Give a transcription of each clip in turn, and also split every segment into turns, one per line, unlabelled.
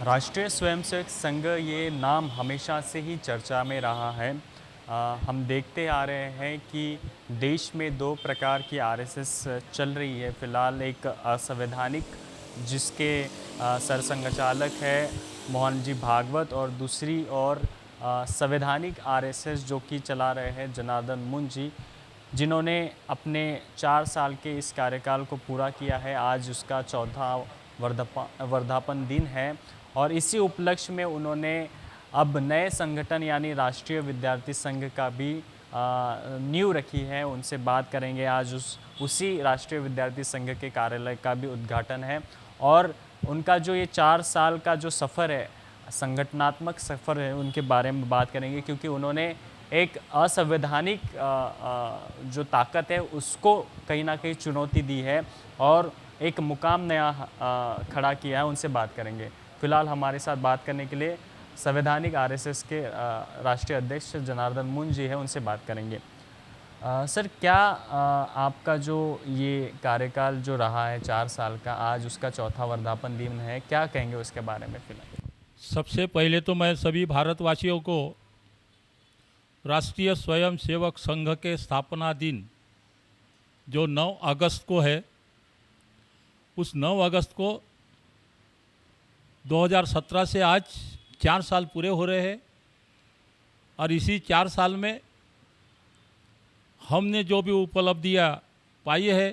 राष्ट्रीय स्वयंसेवक संघ ये नाम हमेशा से ही चर्चा में रहा है। हम देखते आ रहे हैं कि देश में दो प्रकार की आरएसएस चल रही है। फिलहाल एक असंवैधानिक जिसके सरसंघचालक है मोहन जी भागवत, और दूसरी ओर संवैधानिक आरएसएस जो कि चला रहे हैं जनार्दन मुंजी, जिन्होंने अपने 4 साल के इस कार्यकाल को पूरा किया है। आज उसका चौथा वर्धापन दिन है और इसी उपलक्ष्य में उन्होंने अब नए संगठन यानी राष्ट्रीय विद्यार्थी संघ का भी नींव रखी है। उनसे बात करेंगे। आज उसी राष्ट्रीय विद्यार्थी संघ के कार्यालय का भी उद्घाटन है और उनका जो ये 4 साल का जो सफ़र है, संगठनात्मक सफ़र है, उनके बारे में बात करेंगे, क्योंकि उन्होंने एक असंवैधानिक जो ताकत है उसको कहीं ना कहीं चुनौती दी है और एक मुकाम नया खड़ा किया है। उनसे बात करेंगे। फिलहाल हमारे साथ बात करने के लिए संवैधानिक आरएसएस के राष्ट्रीय अध्यक्ष जनार्दन मुंज जी है, उनसे बात करेंगे। सर, क्या आपका जो ये कार्यकाल जो रहा है 4 साल का, आज उसका चौथा वर्धापन दिन है, क्या कहेंगे उसके बारे में? फिलहाल
सबसे पहले तो मैं सभी भारतवासियों को राष्ट्रीय स्वयंसेवक संघ के स्थापना दिन जो 9 अगस्त को है, उस 9 अगस्त को 2017 से आज 4 साल पूरे हो रहे हैं और इसी 4 साल में हमने जो भी उपलब्धियां पाई है,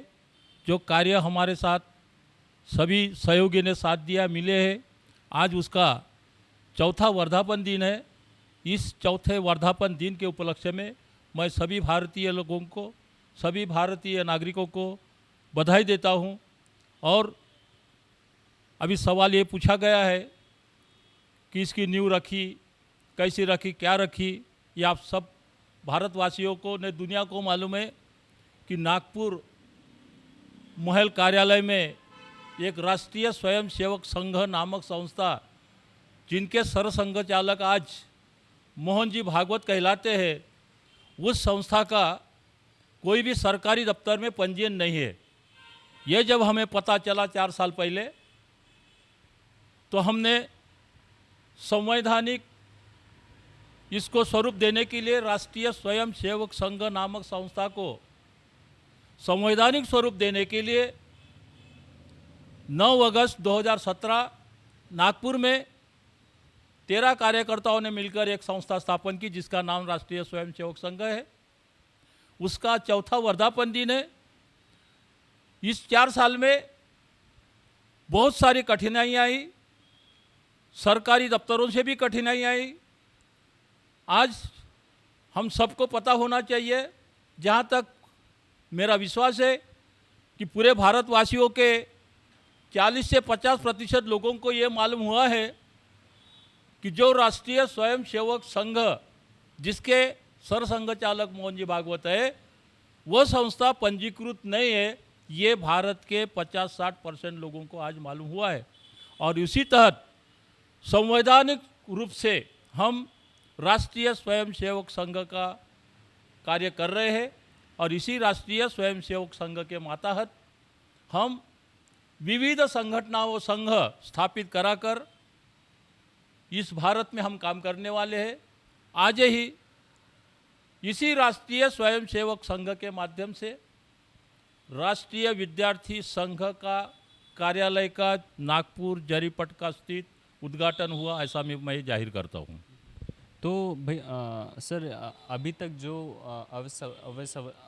जो कार्य हमारे साथ सभी सहयोगी ने साथ दिया मिले हैं, आज उसका चौथा वर्धापन दिन है। इस चौथे वर्धापन दिन के उपलक्ष्य में मैं सभी भारतीय लोगों को, सभी भारतीय नागरिकों को बधाई देता हूं। और अभी सवाल ये पूछा गया है कि इसकी नींव रखी, कैसी रखी, क्या रखी, ये आप सब भारतवासियों को ने दुनिया को मालूम है कि नागपुर महल कार्यालय में एक राष्ट्रीय स्वयंसेवक संघ नामक संस्था, जिनके सरसंघचालक आज मोहन जी भागवत कहलाते हैं, उस संस्था का कोई भी सरकारी दफ्तर में पंजीयन नहीं है। ये जब हमें पता चला 4 साल पहले, तो हमने संवैधानिक इसको स्वरूप देने के लिए राष्ट्रीय स्वयंसेवक संघ नामक संस्था को संवैधानिक स्वरूप देने के लिए 9 अगस्त 2017 नागपुर में 13 कार्यकर्ताओं ने मिलकर एक संस्था स्थापन की, जिसका नाम राष्ट्रीय स्वयंसेवक संघ है। उसका चौथा वर्धापन दिन है। इस 4 साल में बहुत सारी कठिनाइयाँ आई, सरकारी दफ्तरों से भी कठिनाई आई। आज हम सबको पता होना चाहिए, जहाँ तक मेरा विश्वास है कि पूरे भारतवासियों के 40 से 50% लोगों को ये मालूम हुआ है कि जो राष्ट्रीय स्वयंसेवक संघ, जिसके सरसंघचालक मोहन जी भागवत है, वो संस्था पंजीकृत नहीं है। ये भारत के 50-60% लोगों को आज मालूम हुआ है। और इसी तहत संवैधानिक रूप से हम राष्ट्रीय स्वयंसेवक संघ का कार्य कर रहे हैं और इसी राष्ट्रीय स्वयंसेवक संघ के मातहत हम विविध संगठनों संघ स्थापित कराकर इस भारत में हम काम करने वाले हैं। आज ही इसी राष्ट्रीय स्वयंसेवक संघ के माध्यम से राष्ट्रीय विद्यार्थी संघ का कार्यालय का नागपुर जरीपट का स्थित उद्घाटन हुआ, ऐसा मैं जाहिर करता हूँ।
तो भाई सर, अभी तक जो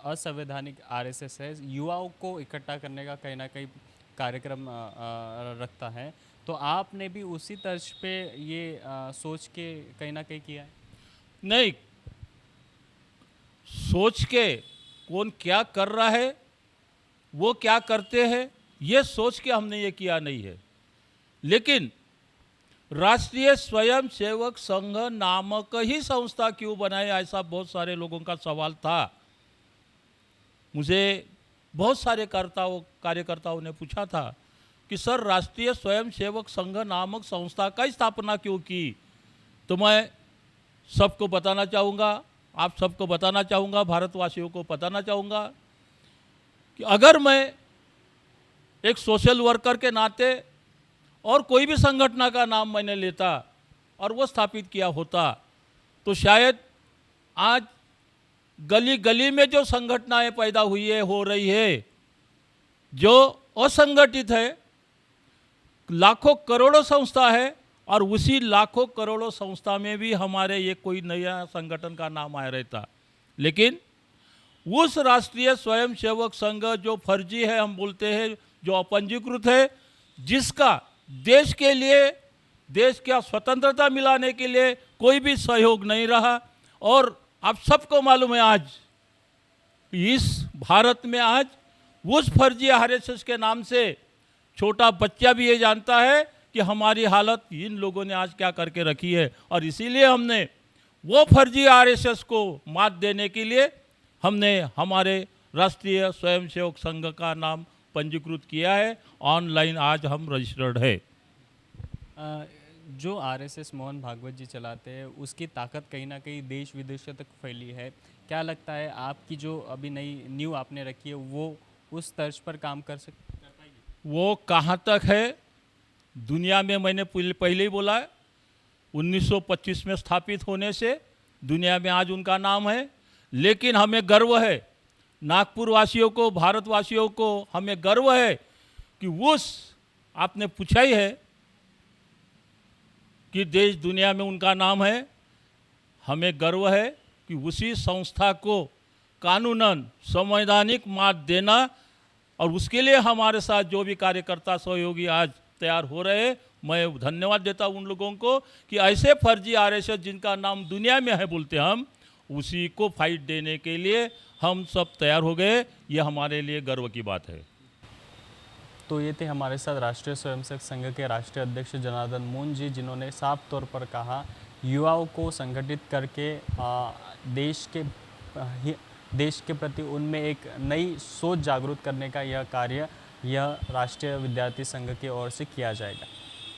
असंवैधानिक आरएसएस है, युवाओं को इकट्ठा करने का कहीं ना कहीं कार्यक्रम रखता है, तो आपने भी उसी तर्ज पे ये सोच के कहीं ना कहीं किया है?
नहीं, सोच के कौन क्या कर रहा है, वो क्या करते हैं, ये सोच के हमने ये किया नहीं है। लेकिन राष्ट्रीय स्वयंसेवक संघ नामक ही संस्था क्यों बनाए, ऐसा बहुत सारे लोगों का सवाल था। मुझे बहुत सारे कार्यकर्ताओं ने पूछा था कि सर, राष्ट्रीय स्वयंसेवक संघ नामक संस्था का स्थापना क्यों की? तो मैं सबको बताना चाहूँगा, आप सबको बताना चाहूँगा, भारतवासियों को बताना चाहूँगा कि अगर मैं एक सोशल वर्कर के नाते और कोई भी संगठन का नाम मैंने लेता और वो स्थापित किया होता तो शायद आज गली गली में जो संगठनाएं पैदा हुई है, हो रही है, जो असंगठित है, लाखों करोड़ों संस्था है, और उसी लाखों करोड़ों संस्था में भी हमारे ये कोई नया संगठन का नाम आया रहता। लेकिन उस राष्ट्रीय स्वयंसेवक संघ जो फर्जी है, हम बोलते हैं, जो अपंजीकृत है, जिसका देश के लिए, देश का स्वतंत्रता मिलाने के लिए कोई भी सहयोग नहीं रहा। और आप सबको मालूम है आज इस भारत में आज उस फर्जी आरएसएस के नाम से छोटा बच्चा भी ये जानता है कि हमारी हालत इन लोगों ने आज क्या करके रखी है। और इसीलिए हमने वो फर्जी आरएसएस को मात देने के लिए हमने हमारे राष्ट्रीय स्वयंसेवक संघ का नाम पंजीकृत किया है। ऑनलाइन आज हम रजिस्टर्ड है।
जो आरएसएस मोहन भागवत जी चलाते हैं उसकी ताकत कहीं ना कहीं देश विदेशों तक फैली है। क्या लगता है आपकी जो अभी नई नींव आपने रखी है वो उस तर्ज पर काम कर पाएगी?
वो कहाँ तक है दुनिया में, मैंने पहले ही बोला है, 1925 में स्थापित होने से दुनिया में आज उनका नाम है। लेकिन हमें गर्व है, नागपुर वासियों को, भारतवासियों को हमें गर्व है कि उस, आपने पूछा ही है कि देश दुनिया में उनका नाम है, हमें गर्व है कि उसी संस्था को कानूनन संवैधानिक मात देना, और उसके लिए हमारे साथ जो भी कार्यकर्ता सहयोगी आज तैयार हो रहे हैं, मैं धन्यवाद देता हूं उन लोगों को कि ऐसे फर्जी आरएसएस जिनका नाम दुनिया में है बोलते हम, उसी को फाइट देने के लिए हम सब तैयार हो गए। ये हमारे लिए गर्व की बात है।
तो ये थे हमारे साथ राष्ट्रीय स्वयंसेवक संघ के राष्ट्रीय अध्यक्ष जनार्दन मोहन जी, जिन्होंने साफ तौर पर कहा युवाओं को संगठित करके देश के प्रति उनमें एक नई सोच जागरूक करने का यह कार्य यह राष्ट्रीय विद्यार्थी संघ की ओर से किया जाएगा।